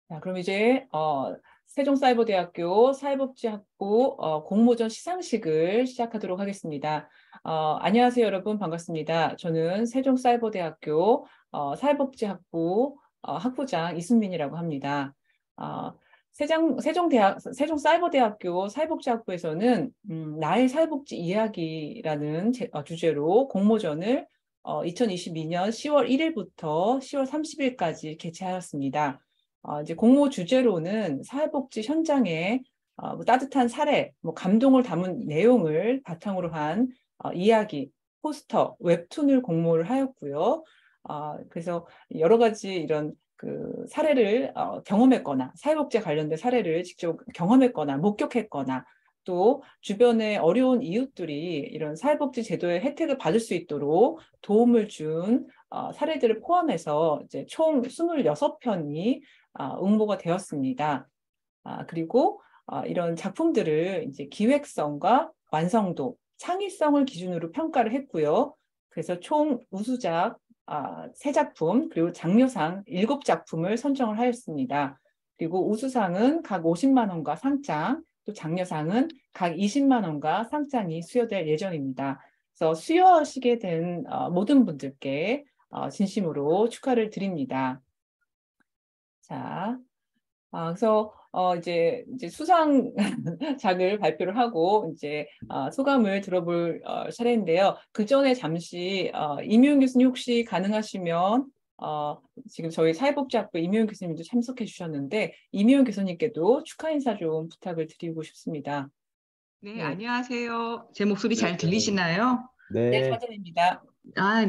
자, 그럼 이제 세종사이버대학교 사회복지학부 공모전 시상식을 시작하도록 하겠습니다. 안녕하세요, 여러분. 반갑습니다. 저는 세종사이버대학교 사회복지학부 학부장 이순민이라고 합니다. 세종사이버대학교 사회복지학부에서는 나의 사회복지 이야기라는 주제로 공모전을 2022년 10월 1일부터 10월 30일까지 개최하였습니다. 이제 공모 주제로는 사회복지 현장의 뭐 따뜻한 사례, 뭐 감동을 담은 내용을 바탕으로 한 이야기, 포스터, 웹툰을 공모를 하였고요. 그래서 여러 가지 이런 그 사례를 경험했거나 사회복지에 관련된 사례를 직접 경험했거나 목격했거나 또 주변의 어려운 이웃들이 이런 사회복지 제도의 혜택을 받을 수 있도록 도움을 준 사례들을 포함해서 이제 총 26편이 응모가 되었습니다. 그리고 이런 작품들을 이제 기획성과 완성도, 창의성을 기준으로 평가를 했고요. 그래서 총 우수작 3작품, 그리고 장려상 7작품을 선정을 하였습니다. 그리고 우수상은 각 50만 원과 상장, 또 장려상은 각 20만 원과 상장이 수여될 예정입니다. 그래서 수여하시게 된 모든 분들께 진심으로 축하를 드립니다. 자, 그래서 이제 수상작을 발표를 하고 이제 소감을 들어볼 차례인데요. 그 전에 잠시 임효영 교수님 혹시 가능하시면 지금 저희 사회복지학부 임효영 교수님도 참석해 주셨는데 임효영 교수님께도 축하 인사 좀 부탁을 드리고 싶습니다. 네, 네, 안녕하세요. 제 목소리 잘 들리시나요? 네, 네, 감사드립니다.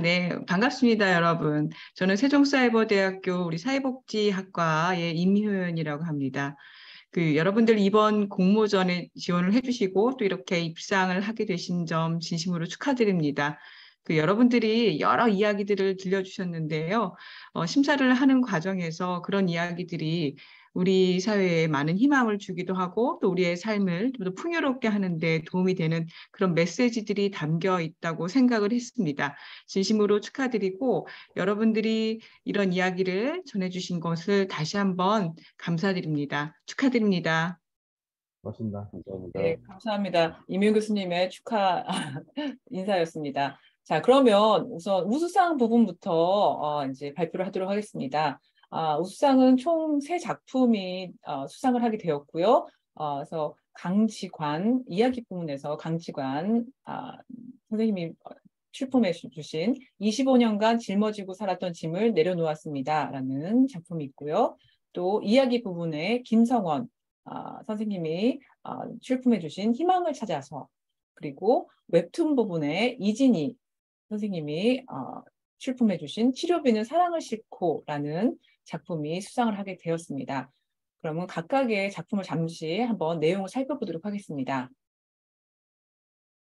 네, 반갑습니다, 여러분. 저는 세종사이버대학교 우리 사회복지학과의 임효연이라고 합니다. 여러분들 이번 공모전에 지원을 해주시고 또 이렇게 입상을 하게 되신 점 진심으로 축하드립니다. 여러분들이 여러 이야기들을 들려주셨는데요. 심사를 하는 과정에서 그런 이야기들이 우리 사회에 많은 희망을 주기도 하고 또 우리의 삶을 좀 더 풍요롭게 하는 데 도움이 되는 그런 메시지들이 담겨 있다고 생각을 했습니다. 진심으로 축하드리고 여러분들이 이런 이야기를 전해주신 것을 다시 한번 감사드립니다. 축하드립니다. 고맙습니다. 감사합니다. 네, 감사합니다. 임효영 교수님의 축하 인사였습니다. 자, 그러면 우선 우수상 부분부터 이제 발표를 하도록 하겠습니다. 우수상은 총 3작품이 수상을 하게 되었고요. 그래서 강지관, 이야기 부문에서 강지관 선생님이 출품해 주신 25년간 짊어지고 살았던 짐을 내려놓았습니다. 라는 작품이 있고요. 또 이야기 부분에 김성원 선생님이 출품해 주신 희망을 찾아서, 그리고 웹툰 부분에 이진희 선생님이 출품해 주신 치료비는 사랑을 싣고라는 작품이 수상을 하게 되었습니다. 그러면 각각의 작품을 잠시 한번 내용을 살펴보도록 하겠습니다.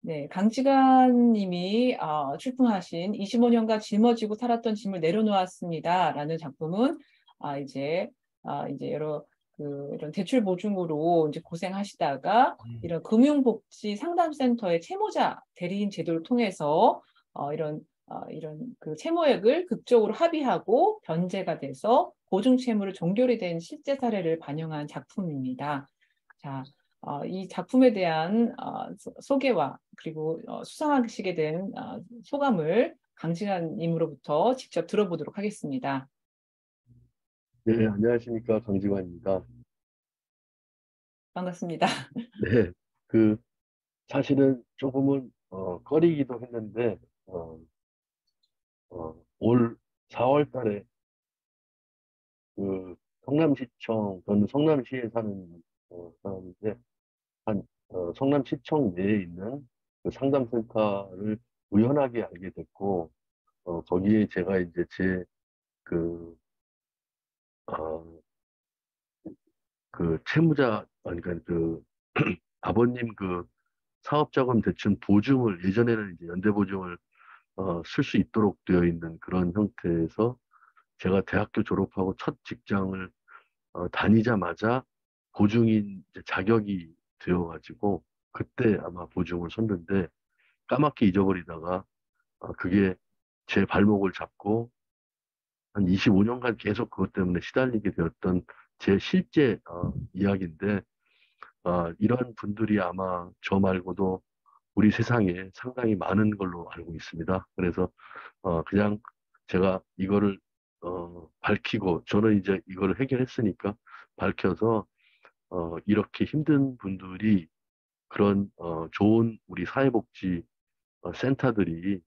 네, 강지관 님이 출품하신 25년간 짊어지고 살았던 짐을 내려놓았습니다라는 작품은 이제 여러 이런 대출 보증으로 이제 고생하시다가 이런 금융복지 상담센터의 채무자 대리인 제도를 통해서 이런 그 채무액을 극적으로 합의하고 변제가 돼서 보증 채무를 종결이 된 실제 사례를 반영한 작품입니다. 자, 이 작품에 대한 소개와 그리고 수상하시게 된 소감을 강지관님으로부터 직접 들어보도록 하겠습니다. 네, 안녕하십니까. 강지관입니다. 반갑습니다. 네, 그, 사실은 조금은, 꺼리기도 했는데, 올 4월 달에 저는 성남시에 사는, 사람인데, 성남시청 내에 있는 그 상담센터를 우연하게 알게 됐고, 거기에 제가 이제 그, 어, 채무자, 아니, 그러니까 아버님 사업자금 대출 보증을 예전에는 이제 연대보증을 쓸 수 있도록 되어 있는 그런 형태에서 제가 대학교 졸업하고 첫 직장을 다니자마자 보증인 이제 자격이 되어가지고 그때 아마 보증을 섰는데 까맣게 잊어버리다가 그게 제 발목을 잡고 한 25년간 계속 그것 때문에 시달리게 되었던 제 실제 이야기인데 이런 분들이 아마 저 말고도 우리 세상에 상당히 많은 걸로 알고 있습니다. 그래서 그냥 제가 이거를 밝히고 저는 이제 이거를 해결했으니까 밝혀서 이렇게 힘든 분들이 그런 좋은 우리 사회복지 센터들이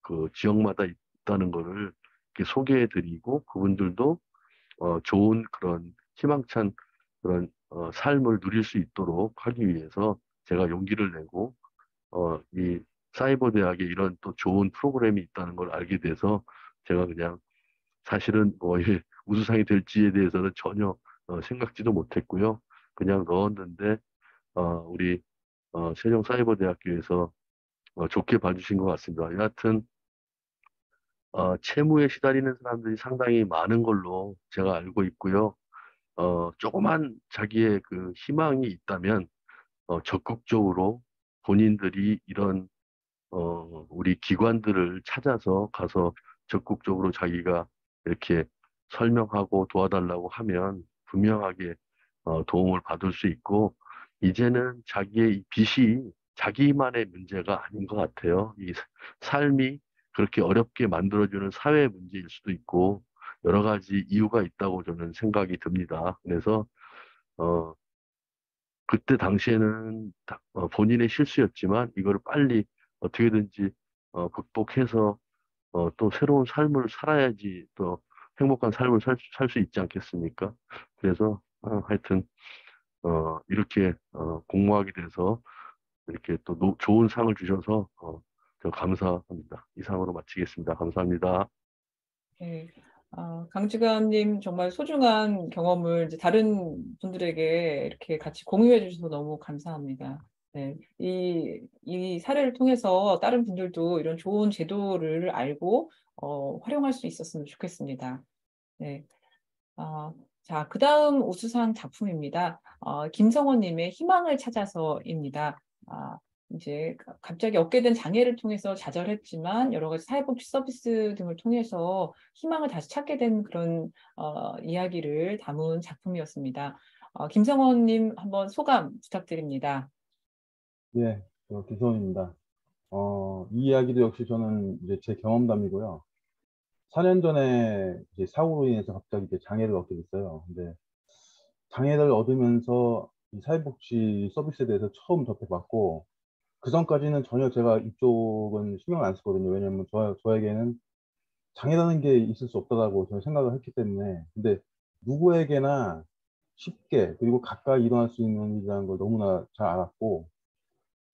그 지역마다 있다는 거를 이렇게 소개해드리고 그분들도 좋은 그런 희망찬 그런 삶을 누릴 수 있도록 하기 위해서 제가 용기를 내고 이 사이버 대학에 이런 또 좋은 프로그램이 있다는 걸 알게 돼서 제가 그냥 사실은 뭐 이게 우수상이 될지에 대해서는 전혀 생각지도 못했고요. 그냥 넣었는데 우리 세종사이버대학교에서 좋게 봐주신 것 같습니다. 여하튼 채무에 시달리는 사람들이 상당히 많은 걸로 제가 알고 있고요. 조그만 자기의 그 희망이 있다면 적극적으로 본인들이 이런 우리 기관들을 찾아서 가서 적극적으로 자기가 이렇게 설명하고 도와달라고 하면 분명하게 도움을 받을 수 있고, 이제는 자기의 이 빚이 자기만의 문제가 아닌 것 같아요. 이 삶이 그렇게 어렵게 만들어주는 사회 문제일 수도 있고, 여러 가지 이유가 있다고 저는 생각이 듭니다. 그래서, 어, 그때 당시에는 본인의 실수였지만 이거를 빨리 어떻게든지 극복해서 또 새로운 삶을 살아야지 또 행복한 삶을 살 수 있지 않겠습니까? 그래서 하여튼 이렇게 공모하게 돼서 이렇게 또 좋은 상을 주셔서 저 감사합니다. 이상으로 마치겠습니다. 감사합니다. 네. 강주관님 정말 소중한 경험을 이제 다른 분들에게 이렇게 같이 공유해 주셔서 너무 감사합니다. 네. 이 사례를 통해서 다른 분들도 이런 좋은 제도를 알고 활용할 수 있었으면 좋겠습니다. 네. 자, 그 다음 우수상 작품입니다. 김성원님의 희망을 찾아서입니다. 이제 갑자기 얻게 된 장애를 통해서 좌절했지만 여러 가지 사회복지 서비스 등을 통해서 희망을 다시 찾게 된 그런 이야기를 담은 작품이었습니다. 김성원님 한번 소감 부탁드립니다. 예, 김소원입니다. 이 이야기도 역시 저는 이제 제 경험담이고요. 4년 전에 이제 사고로 인해서 갑자기 이제 장애를 얻게 됐어요. 근데 장애를 얻으면서 이 사회복지 서비스에 대해서 처음 접해봤고, 그 전까지는 전혀 제가 이쪽은 신경을 안 썼거든요. 왜냐면 저에게는 장애라는 게 있을 수 없다고 저는 생각을 했기 때문에. 근데 누구에게나 쉽게 그리고 가까이 일어날 수 있는 일이라는 걸 너무나 잘 알았고,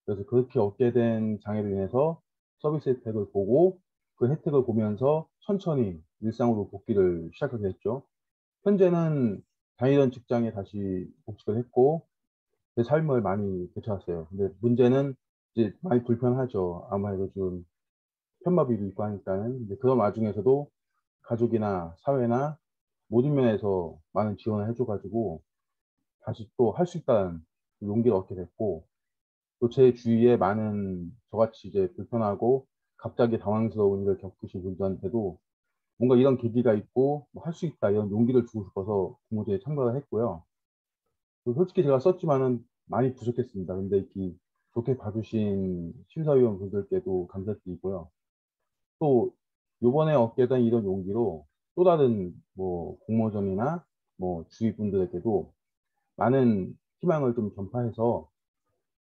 그래서 그렇게 얻게 된 장애로 인해서 서비스 혜택을 보고 그 혜택을 보면서 천천히 일상으로 복귀를 시작하게 됐죠. 현재는 다니던 직장에 다시 복직을 했고 제 삶을 많이 되찾았어요. 근데 문제는 이제 많이 불편하죠. 아무래도 좀 편마비도 있고 하니까는. 이제 그런 와중에서도 가족이나 사회나 모든 면에서 많은 지원을 해줘가지고 다시 또 할 수 있다는 용기를 얻게 됐고, 또 제 주위에 많은 저같이 이제 불편하고 갑자기 당황스러운 일을 겪으신 분들한테도 뭔가 이런 계기가 있고 뭐 할 수 있다 이런 용기를 주고 싶어서 공모전에 참가를 했고요. 솔직히 제가 썼지만은 많이 부족했습니다. 근데 이렇게 좋게 봐주신 심사위원 분들께도 감사드리고요. 또 요번에 얻게 된 이런 용기로 또 다른 뭐 공모전이나 뭐 주위 분들에게도 많은 희망을 좀 전파해서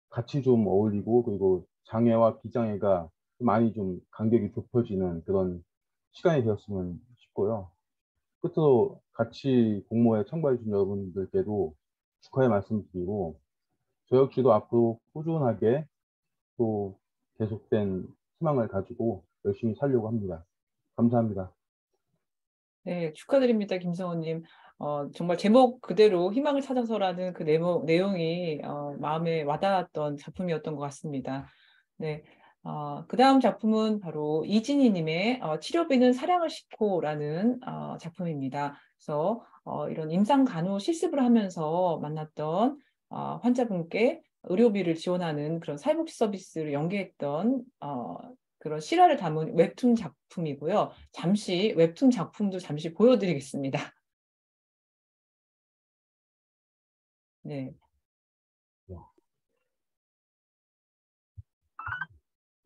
같이 좀 어울리고 그리고 장애와 비장애가 많이 좀 간격이 좁혀지는 그런 시간이 되었으면 싶고요. 끝으로 같이 공모에 참가해 주신 여러분들께도 축하의 말씀드리고 저 역시도 앞으로 꾸준하게 또 계속된 희망을 가지고 열심히 살려고 합니다. 감사합니다. 네, 축하드립니다, 김성원님. 정말 제목 그대로 희망을 찾아서라는 그 내용이 마음에 와닿았던 작품이었던 것 같습니다. 네, 그 다음 작품은 바로 이진희님의 치료비는 사랑을 싣고라는 작품입니다. 그래서 이런 임상 간호 실습을 하면서 만났던 환자분께 의료비를 지원하는 그런 사회복지 서비스를 연계했던 그런 실화를 담은 웹툰 작품이고요. 잠시 웹툰 작품도 잠시 보여드리겠습니다. 네.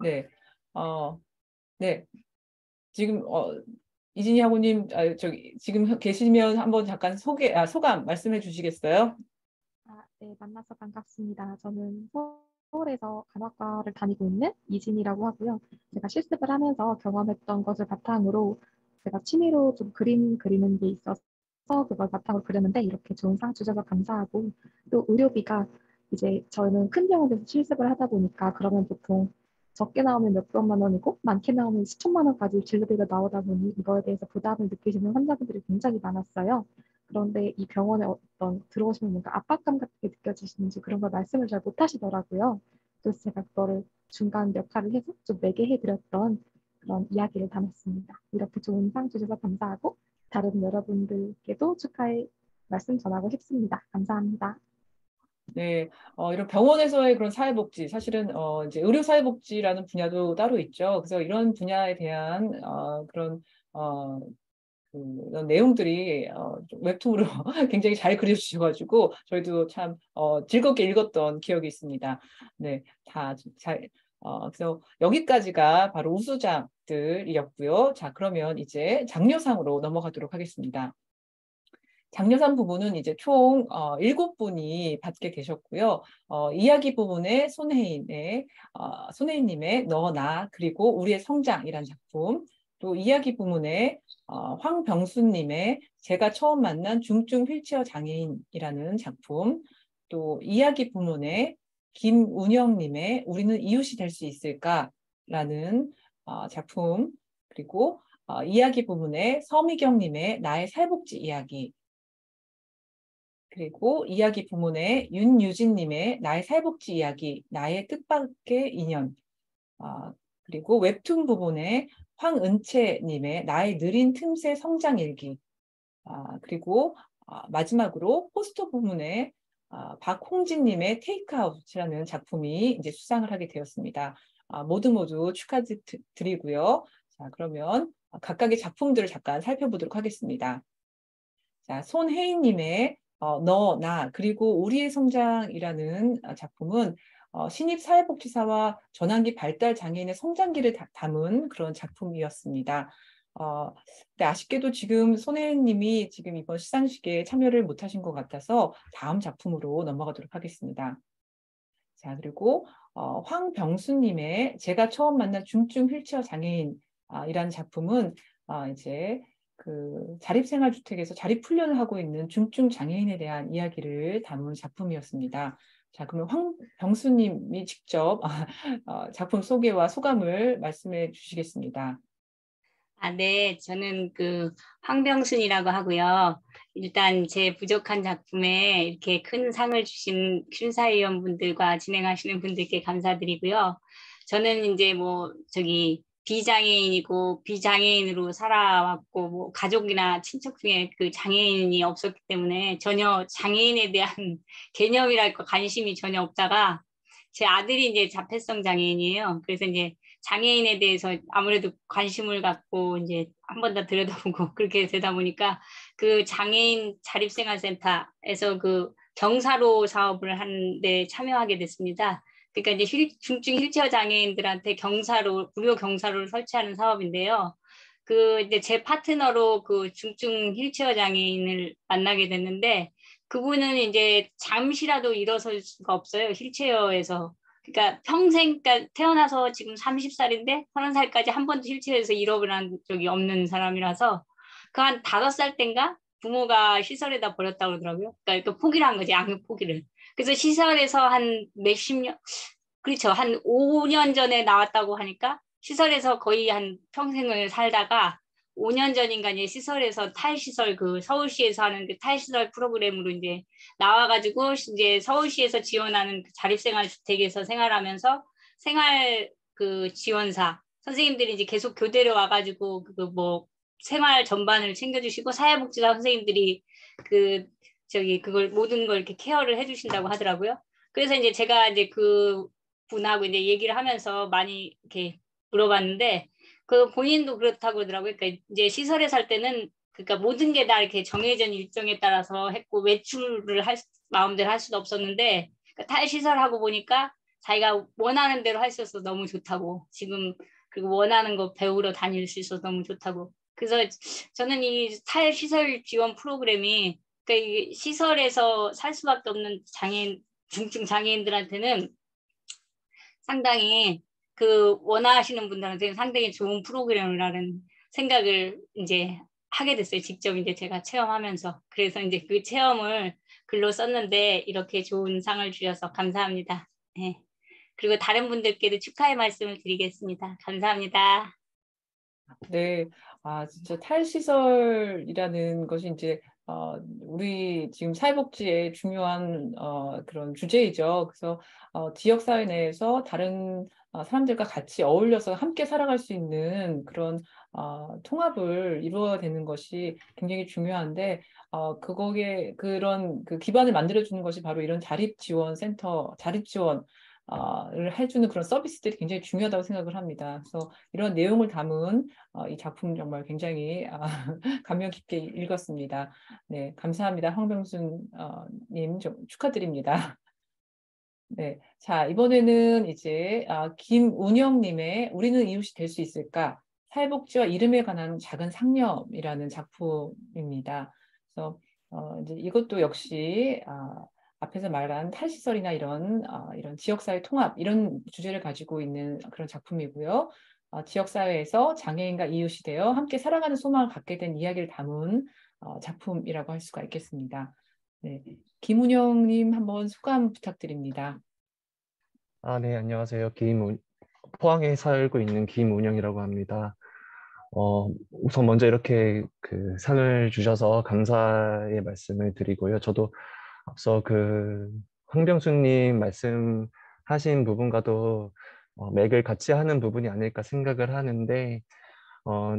네. 네. 지금 이진희 학우님 저기 지금 계시면 한번 잠깐 소감 말씀해 주시겠어요? 네, 만나서 반갑습니다. 저는 서울에서 간호학과를 다니고 있는 이진이라고 하고요. 제가 실습을 하면서 경험했던 것을 바탕으로 제가 취미로 좀 그림 그리는 게 있어서 그걸 바탕으로 그렸는데 이렇게 좋은 상 주셔서 감사하고 또 의료비가 이제 저는 큰 병원에서 실습을 하다 보니까 그러면 보통 적게 나오면 몇백만 원이고 많게 나오면 수천만 원까지 진료비가 나오다 보니 이거에 대해서 부담을 느끼시는 환자분들이 굉장히 많았어요. 그런데 이 병원에 어떤 들어오시면 뭔가 압박감 같은 게 느껴지시는지 그런 걸 말씀을 잘 못하시더라고요. 그래서 제가 그거를 중간 역할을 해서 좀 매개해드렸던 그런 이야기를 담았습니다. 이렇게 좋은 상 주셔서 감사하고 다른 여러분들께도 축하의 말씀 전하고 싶습니다. 감사합니다. 네, 이런 병원에서의 그런 사회복지, 사실은 이제 의료사회복지라는 분야도 따로 있죠. 그래서 이런 분야에 대한 그런 그런 내용들이 좀 웹툰으로 굉장히 잘 그려주셔가지고 저희도 참 즐겁게 읽었던 기억이 있습니다. 네, 다 잘. 그래서 여기까지가 바로 우수작들이었고요. 자, 그러면 이제 장려상으로 넘어가도록 하겠습니다. 장려상 부분은 이제 총 7분이 받게 되셨고요. 이야기 부분에 손혜인님의 너, 나, 그리고 우리의 성장이라는 작품, 또 이야기 부문에 황병수님의 제가 처음 만난 중증 휠체어 장애인이라는 작품, 또 이야기 부문에 김운영님의 우리는 이웃이 될 수 있을까라는 작품, 그리고 이야기 부문에 서미경님의 나의 살복지 이야기, 그리고 이야기 부문에 윤유진님의 나의 살복지 이야기, 나의 뜻밖의 인연, 그리고 웹툰 부분에 황은채님의 나의 느린 틈새 성장일기, 그리고 마지막으로 포스터 부문에 박홍진님의 테이크아웃이라는 작품이 이제 수상을 하게 되었습니다. 모두 축하드리고요. 자, 그러면 각각의 작품들을 잠깐 살펴보도록 하겠습니다. 자, 손혜인님의 너, 나, 그리고 우리의 성장이라는 작품은 신입사회복지사와 전환기 발달 장애인의 성장기를 담은 그런 작품이었습니다. 근데 아쉽게도 지금 손혜인님이 지금 이번 시상식에 참여를 못하신 것 같아서 다음 작품으로 넘어가도록 하겠습니다. 자, 그리고 황병수님의 제가 처음 만난 중증 휠체어 장애인이라는 작품은 이제 그 자립생활주택에서 자립훈련을 하고 있는 중증 장애인에 대한 이야기를 담은 작품이었습니다. 자, 그러면 황병수님이 직접 작품 소개와 소감을 말씀해 주시겠습니다. 네, 저는 그 황병순이라고 하고요. 일단 제 부족한 작품에 이렇게 큰 상을 주신 심사위원분들과 진행하시는 분들께 감사드리고요. 저는 이제 뭐 비장애인이고 비장애인으로 살아왔고 뭐 가족이나 친척 중에 그 장애인이 없었기 때문에 전혀 장애인에 대한 개념이랄까 관심이 전혀 없다가 제 아들이 이제 자폐성 장애인이에요. 그래서 이제 장애인에 대해서 아무래도 관심을 갖고 이제 한 번 더 들여다보고 그렇게 되다 보니까 그 장애인 자립생활센터에서 그 경사로 사업을 하는데 참여하게 됐습니다. 그러니까 이제 중증 휠체어 장애인들한테 무료 경사로를 설치하는 사업인데요. 그 이제 제 파트너로 그 중증 휠체어 장애인을 만나게 됐는데 그분은 이제 잠시라도 일어설 수가 없어요. 휠체어에서. 그러니까 평생, 그러니까 태어나서 지금 30살인데 30살까지 한 번도 휠체어에서 일어난 적이 없는 사람이라서 그 한 5살 땐가 부모가 시설에다 버렸다고 그러더라고요. 그러니까 또 포기를 한 거지, 악력 포기를. 그래서 시설에서 한 몇십 년, 그렇죠. 한 5년 전에 나왔다고 하니까 시설에서 거의 한 평생을 살다가 5년 전인가 이제 시설에서 탈시설 그 서울시에서 하는 그 탈시설 프로그램으로 이제 나와가지고 이제 서울시에서 지원하는 그 자립생활주택에서 생활하면서 생활 그 지원사 선생님들이 이제 계속 교대로 와가지고 그 뭐 생활 전반을 챙겨주시고 사회복지사 선생님들이 그걸 모든 걸 이렇게 케어를 해주신다고 하더라고요. 그래서 이제 제가 이제 그 분하고 이제 얘기를 하면서 많이 이렇게 물어봤는데 그 본인도 그렇다고 그러더라고요. 그러니까 이제 시설에 살 때는 그러니까 모든 게 다 이렇게 정해진 일정에 따라서 했고 외출을 마음대로 할 수도 없었는데 그러니까 탈시설하고 보니까 자기가 원하는 대로 할 수 있어서 너무 좋다고 지금 그리고 원하는 거 배우러 다닐 수 있어서 너무 좋다고. 그래서 저는 이 탈시설 지원 프로그램이 그러니까 이 시설에서 살 수밖에 없는 장애인, 중증 장애인들한테는 상당히 그 원하시는 분들한테는 상당히 좋은 프로그램이라는 생각을 이제 하게 됐어요. 직접 이제 제가 체험하면서. 그래서 이제 그 체험을 글로 썼는데 이렇게 좋은 상을 주셔서 감사합니다. 네. 그리고 다른 분들께도 축하의 말씀을 드리겠습니다. 감사합니다. 네, 진짜 탈시설이라는 것이 이제 우리 지금 사회복지의 중요한 그런 주제이죠. 그래서 지역사회 내에서 다른 사람들과 같이 어울려서 함께 살아갈 수 있는 그런 통합을 이루어야 되는 것이 굉장히 중요한데 그거에 그런 그 기반을 만들어주는 것이 바로 이런 자립지원센터, 자립지원 를 해주는 그런 서비스들이 굉장히 중요하다고 생각을 합니다. 그래서 이런 내용을 담은 이 작품 정말 굉장히 감명 깊게 읽었습니다. 네, 감사합니다. 황병순 님 축하드립니다. 네, 자 이번에는 이제 김운영님의 우리는 이웃이 될 수 있을까? 사회복지와 이름에 관한 작은 상념이라는 작품입니다. 그래서 이제 이것도 역시 앞에서 말한 탈시설이나 이런 지역사회 통합 이런 주제를 가지고 있는 그런 작품이고요. 지역사회에서 장애인과 이웃이 되어 함께 살아가는 소망을 갖게 된 이야기를 담은 작품이라고 할 수가 있겠습니다. 네, 김운영님 한번 소감 부탁드립니다. 네, 안녕하세요. 포항에 살고 있는 김운영이라고 합니다. 우선 먼저 이렇게 그 상을 주셔서 감사의 말씀을 드리고요. 저도 앞서 그 황병수님 말씀하신 부분과도 맥을 같이 하는 부분이 아닐까 생각을 하는데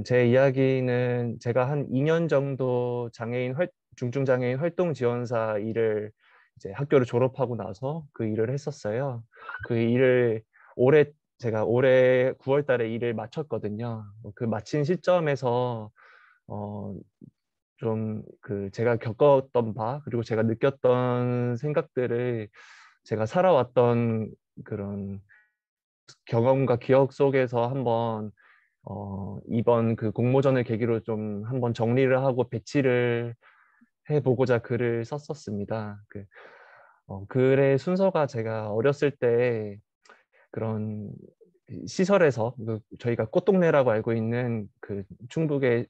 제 이야기는 제가 한 2년 정도 중증장애인 활동 지원사 일을 이제 학교를 졸업하고 나서 그 일을 했었어요. 그 일을 제가 올해 9월 달에 일을 마쳤거든요. 그 마친 시점에서 좀 그 제가 겪었던 바 그리고 제가 느꼈던 생각들을 제가 살아왔던 그런 경험과 기억 속에서 한번 이번 그 공모전을 계기로 좀 한번 정리를 하고 배치를 해보고자 글을 썼었습니다. 글의 순서가 제가 어렸을 때 그런 시설에서 저희가 꽃동네라고 알고 있는 그 충북의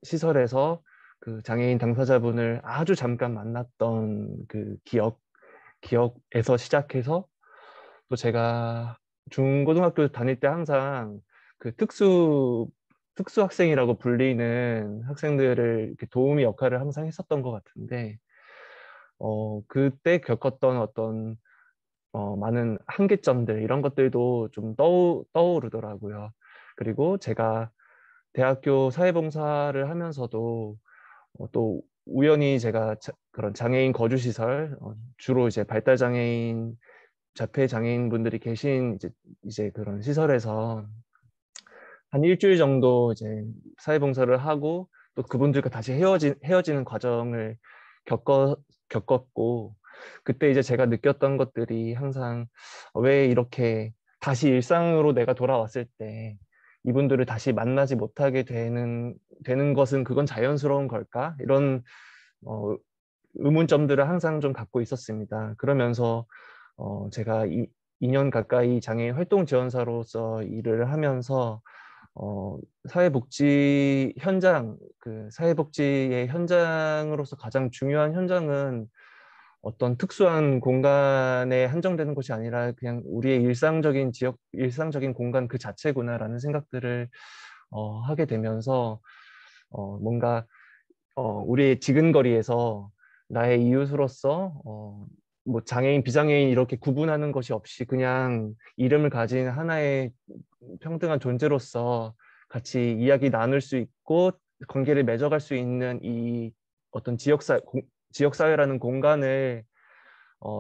시설에서 그 장애인 당사자분을 아주 잠깐 만났던 그 기억에서 시작해서 또 제가 중고등학교 다닐 때 항상 그 특수 학생이라고 불리는 학생들을 이렇게 도우미 역할을 항상 했었던 것 같은데 그때 겪었던 어떤 많은 한계점들 이런 것들도 좀 떠오르더라고요. 그리고 제가 대학교 사회봉사를 하면서도 또 우연히 제가 그런 장애인 거주시설 주로 이제 발달장애인 자폐장애인 분들이 계신 이제 그런 시설에서 한 일주일 정도 이제 사회봉사를 하고 또 그분들과 다시 헤어지는 과정을 겪었고 그때 이제 제가 느꼈던 것들이 항상 왜 이렇게 다시 일상으로 내가 돌아왔을 때 이분들을 다시 만나지 못하게 되는 것은 그건 자연스러운 걸까? 이런 의문점들을 항상 좀 갖고 있었습니다. 그러면서 제가 2년 가까이 장애인 활동 지원사로서 일을 하면서 사회복지 현장, 그 사회복지의 현장으로서 가장 중요한 현장은 어떤 특수한 공간에 한정되는 것이 아니라 그냥 우리의 일상적인 공간 그 자체구나라는 생각들을 하게 되면서 뭔가 우리의 지근거리에서 나의 이웃으로서 뭐 장애인, 비장애인 이렇게 구분하는 것이 없이 그냥 이름을 가진 하나의 평등한 존재로서 같이 이야기 나눌 수 있고 관계를 맺어갈 수 있는 이 어떤 지역사회라는 공간을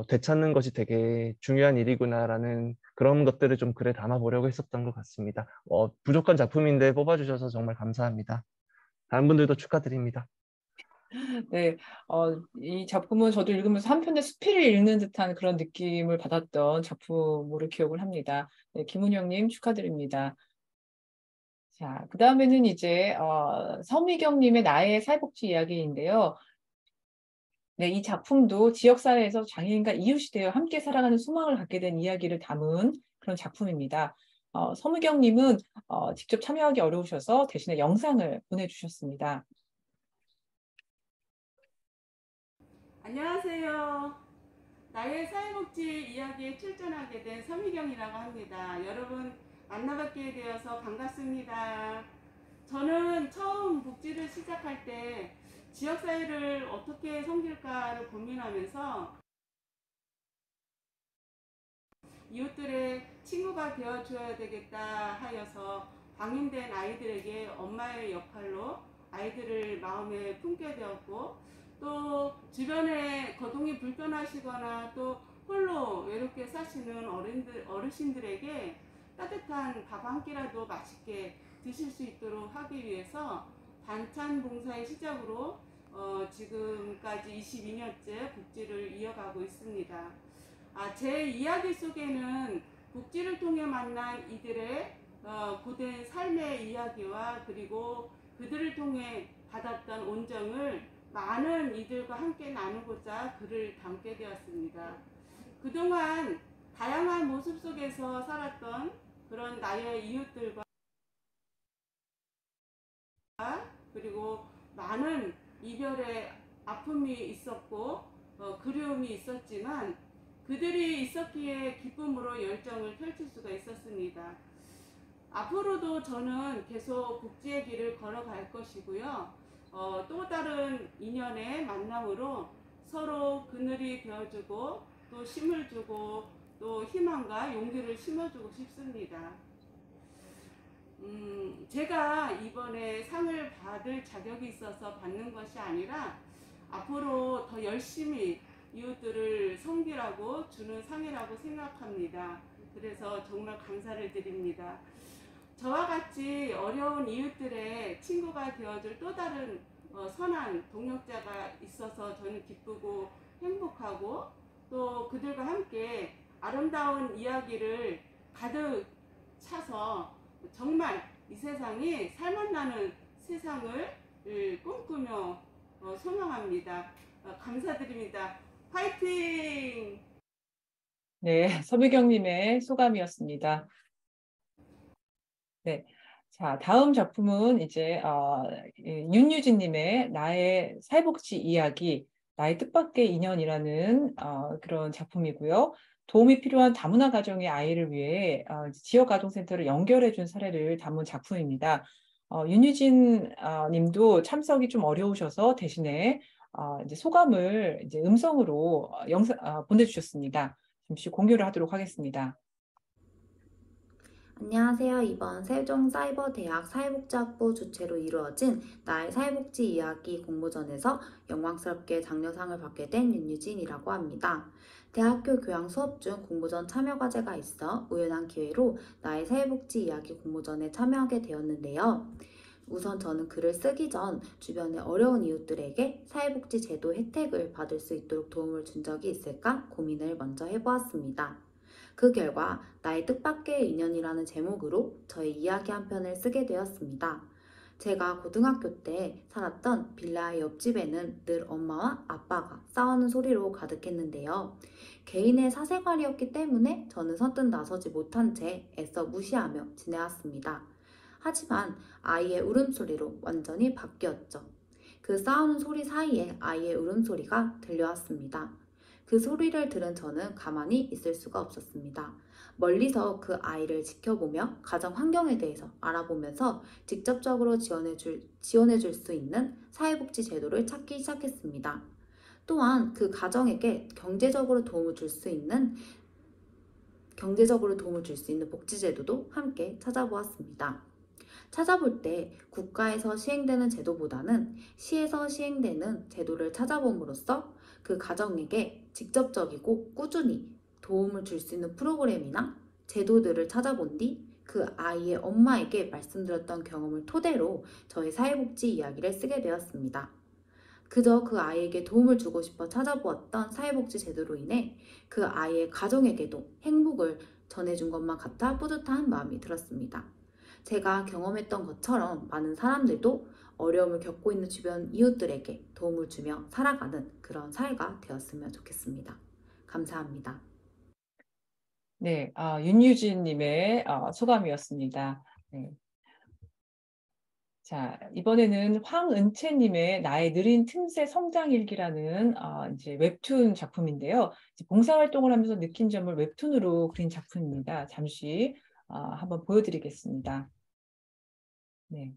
되찾는 것이 되게 중요한 일이구나라는 그런 것들을 좀 글에 담아보려고 했었던 것 같습니다. 부족한 작품인데 뽑아주셔서 정말 감사합니다. 다른 분들도 축하드립니다. 네, 이 작품은 저도 읽으면서 한편의 수필을 읽는 듯한 그런 느낌을 받았던 작품으로 기억을 합니다. 네, 김은영님 축하드립니다. 자, 그 다음에는 이제 서미경님의 나의 사회복지 이야기인데요. 네, 이 작품도 지역사회에서 장애인과 이웃이 되어 함께 살아가는 소망을 갖게 된 이야기를 담은 그런 작품입니다. 서미경님은 직접 참여하기 어려우셔서 대신에 영상을 보내주셨습니다. 안녕하세요. 나의 사회복지 이야기에 출전하게 된 서미경이라고 합니다. 여러분 만나뵙게 되어서 반갑습니다. 저는 처음 복지를 시작할 때 지역사회를 어떻게 섬길까를 고민하면서 이웃들의 친구가 되어줘야 되겠다 하여서 방임된 아이들에게 엄마의 역할로 아이들을 마음에 품게 되었고, 또 주변에 거동이 불편하시거나 또 홀로 외롭게 사시는 어르신들에게 따뜻한 밥 한 끼라도 맛있게 드실 수 있도록 하기 위해서 반찬 봉사의 시작으로 지금까지 22년째 복지를 이어가고 있습니다. 제 이야기 속에는 복지를 통해 만난 이들의 고된 삶의 이야기와 그리고 그들을 통해 받았던 온정을 많은 이들과 함께 나누고자 글을 담게 되었습니다. 그동안 다양한 모습 속에서 살았던 그런 나의 이웃들과 그리고 많은 이별의 아픔이 있었고 그리움이 있었지만 그들이 있었기에 기쁨으로 열정을 펼칠 수가 있었습니다. 앞으로도 저는 계속 복지의 길을 걸어갈 것이고요. 또 다른 인연의 만남으로 서로 그늘이 되어주고 또 힘을 주고 또 희망과 용기를 심어주고 싶습니다. 제가 이번에 상을 받을 자격이 있어서 받는 것이 아니라 앞으로 더 열심히 이웃들을 섬기라고 주는 상이라고 생각합니다. 그래서 정말 감사를 드립니다. 저와 같이 어려운 이웃들의 친구가 되어줄 또 다른 선한 동역자가 있어서 저는 기쁘고 행복하고 또 그들과 함께 아름다운 이야기를 가득 차서 정말 이 세상이 살맛나는 세상을 꿈꾸며 소망합니다. 감사드립니다. 파이팅! 네, 서미경님의 소감이었습니다. 네, 자, 다음 작품은 이제 윤유진님의 나의 사회복지 이야기, 나의 뜻밖의 인연이라는 그런 작품이고요. 도움이 필요한 다문화 가정의 아이를 위해 지역아동센터를 연결해준 사례를 담은 작품입니다. 윤유진 님도 참석이 좀 어려우셔서 대신에 이제 소감을 이제 음성으로 보내주셨습니다. 잠시 공유를 하도록 하겠습니다. 안녕하세요. 이번 세종사이버대학 사회복지학부 주최로 이루어진 나의 사회복지 이야기 공모전에서 영광스럽게 장려상을 받게 된 윤유진이라고 합니다. 대학교 교양 수업 중 공모전 참여 과제가 있어 우연한 기회로 나의 사회복지 이야기 공모전에 참여하게 되었는데요. 우선 저는 글을 쓰기 전 주변의 어려운 이웃들에게 사회복지 제도 혜택을 받을 수 있도록 도움을 준 적이 있을까 고민을 먼저 해보았습니다. 그 결과 나의 뜻밖의 인연이라는 제목으로 저의 이야기 한 편을 쓰게 되었습니다. 제가 고등학교 때 살았던 빌라의 옆집에는 늘 엄마와 아빠가 싸우는 소리로 가득했는데요. 개인의 사생활이었기 때문에 저는 선뜻 나서지 못한 채 애써 무시하며 지내왔습니다. 하지만 아이의 울음소리로 완전히 바뀌었죠. 그 싸우는 소리 사이에 아이의 울음소리가 들려왔습니다. 그 소리를 들은 저는 가만히 있을 수가 없었습니다. 멀리서 그 아이를 지켜보며 가정 환경에 대해서 알아보면서 직접적으로 지원해줄 수 있는 사회복지 제도를 찾기 시작했습니다. 또한 그 가정에게 경제적으로 도움을 줄 수 있는 복지 제도도 함께 찾아보았습니다. 찾아볼 때 국가에서 시행되는 제도보다는 시에서 시행되는 제도를 찾아봄으로써 그 가정에게 직접적이고 꾸준히 도움을 줄 수 있는 프로그램이나 제도들을 찾아본 뒤 그 아이의 엄마에게 말씀드렸던 경험을 토대로 저의 사회복지 이야기를 쓰게 되었습니다. 그저 그 아이에게 도움을 주고 싶어 찾아보았던 사회복지 제도로 인해 그 아이의 가정에게도 행복을 전해준 것만 같아 뿌듯한 마음이 들었습니다. 제가 경험했던 것처럼 많은 사람들도 어려움을 겪고 있는 주변 이웃들에게 도움을 주며 살아가는 그런 사회가 되었으면 좋겠습니다. 감사합니다. 네, 윤유진님의 소감이었습니다. 네. 자, 이번에는 황은채님의 나의 느린 틈새 성장일기라는 이제 웹툰 작품인데요. 이제 봉사활동을 하면서 느낀 점을 웹툰으로 그린 작품입니다. 잠시 한번 보여드리겠습니다. 네.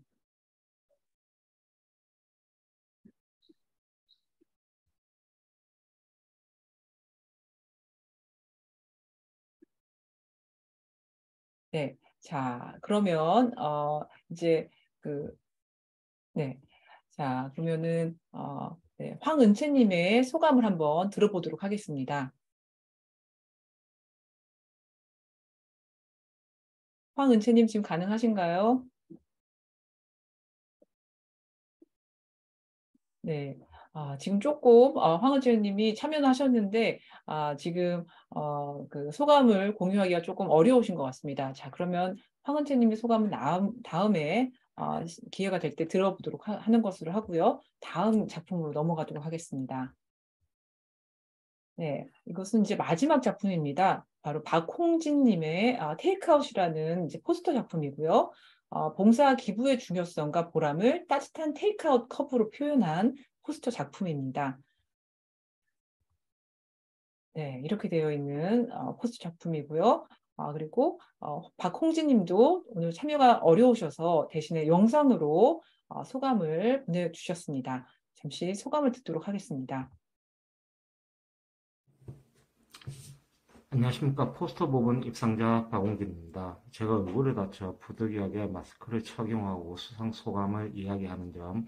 네, 자, 그러면 이제 네, 자, 그러면은 네, 황은채님의 소감을 한번 들어보도록 하겠습니다. 황은채님 지금 가능하신가요? 네. 지금 조금 황은채님이 참여는 하셨는데 지금 그 소감을 공유하기가 조금 어려우신 것 같습니다. 자, 그러면 황은채님의 소감은 다음에 기회가 될 때 들어보도록 하는 것으로 하고요. 다음 작품으로 넘어가도록 하겠습니다. 네, 이것은 이제 마지막 작품입니다. 바로 박홍진님의 테이크아웃이라는 이제 포스터 작품이고요. 봉사 기부의 중요성과 보람을 따뜻한 테이크아웃 컵으로 표현한 포스터 작품입니다. 네, 이렇게 되어 있는 포스터 작품이고요. 그리고 박홍진님도 오늘 참여가 어려우셔서 대신에 영상으로 소감을 보내주셨습니다. 잠시 소감을 듣도록 하겠습니다. 안녕하십니까. 포스터 부분 입상자 박홍진입니다. 제가 얼굴에 다쳐 부득이하게 마스크를 착용하고 수상 소감을 이야기하는 점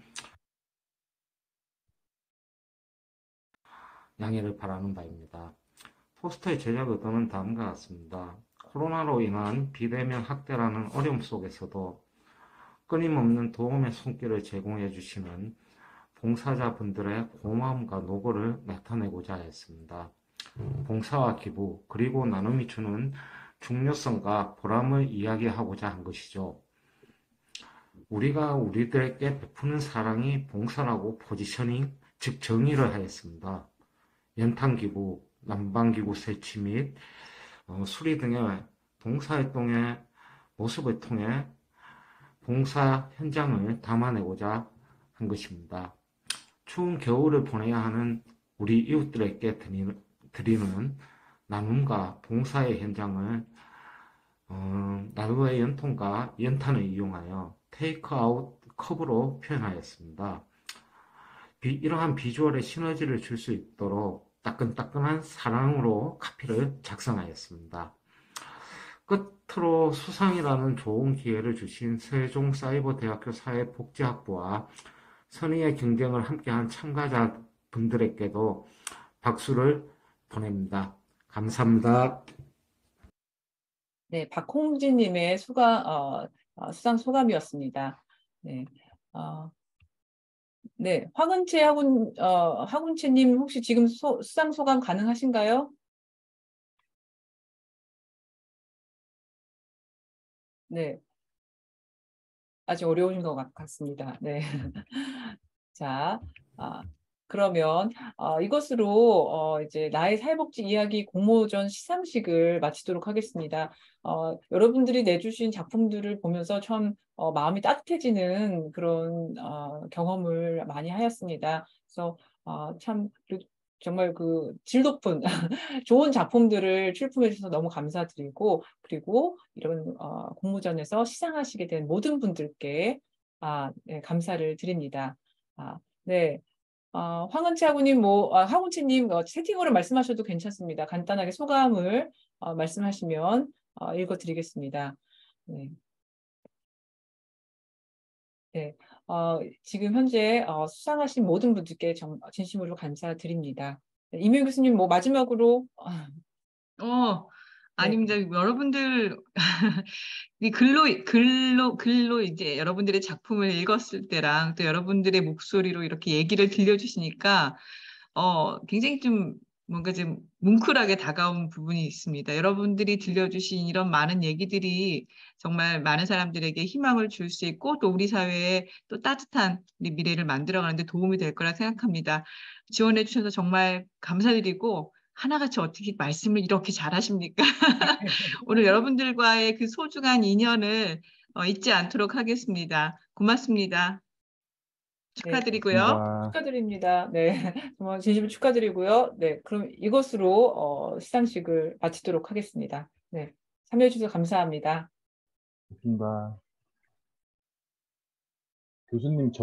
양해를 바라는 바입니다. 포스터의 제작 의도는 다음과 같습니다. 코로나로 인한 비대면 학대라는 어려움 속에서도 끊임없는 도움의 손길을 제공해 주시는 봉사자분들의 고마움과 노고를 나타내고자 했습니다. 봉사와 기부 그리고 나눔이 주는 중요성과 보람을 이야기하고자 한 것이죠. 우리가 우리들에게 베푸는 사랑이 봉사라고 포지셔닝, 즉 정의를 하였습니다. 연탄기부, 난방기구 설치 및 수리 등의 봉사활동의 모습을 통해 봉사 현장을 담아내고자 한 것입니다. 추운 겨울을 보내야 하는 우리 이웃들에게 드리는 나눔과 봉사의 현장을 나루의 연통과 연탄을 이용하여 테이크아웃 컵으로 표현하였습니다. 이러한 비주얼의 시너지를 줄 수 있도록 따끈따끈한 사랑으로 카피를 작성하였습니다. 끝으로 수상이라는 좋은 기회를 주신 세종사이버대학교 사회복지학부와 선의의 경쟁을 함께한 참가자분들에게도 박수를 보냅니다. 감사합니다. 네, 박홍진님의 수상 소감이었습니다. 네, 네, 황은채님 혹시 지금 수상 소감 가능하신가요? 네, 아직 어려우신 것 같습니다. 네, 자, 그러면 이것으로 이제 나의 사회복지 이야기 공모전 시상식을 마치도록 하겠습니다. 여러분들이 내주신 작품들을 보면서 참 마음이 따뜻해지는 그런 경험을 많이 하였습니다. 그래서 참 정말 그 질 높은 좋은 작품들을 출품해 주셔서 너무 감사드리고, 그리고 이런 공모전에서 시상하시게 된 모든 분들께 네, 감사를 드립니다. 네. 황은채님, 황은채님 채팅으로 말씀하셔도 괜찮습니다. 간단하게 소감을 말씀하시면 읽어드리겠습니다. 네. 네. 지금 현재 수상하신 모든 분들께 진심으로 감사드립니다. 네, 이명 교수님, 마지막으로. 아닙니다. 여러분들 이 글로 이제 여러분들의 작품을 읽었을 때랑 또 여러분들의 목소리로 이렇게 얘기를 들려주시니까 굉장히 좀 뭔가 좀 뭉클하게 다가온 부분이 있습니다. 여러분들이 들려주신 이런 많은 얘기들이 정말 많은 사람들에게 희망을 줄 수 있고 또 우리 사회에 또 따뜻한 우리 미래를 만들어가는 데 도움이 될 거라 생각합니다. 지원해 주셔서 정말 감사드리고 하나같이 어떻게 말씀을 이렇게 잘하십니까? 오늘 여러분들과의 그 소중한 인연을 잊지 않도록 하겠습니다. 고맙습니다. 축하드리고요. 고맙습니다. 축하드립니다. 네, 정말 진심으로 축하드리고요. 네, 그럼 이것으로 시상식을 마치도록 하겠습니다. 네, 참여해 주셔서 감사합니다. 고맙습니다. 교수님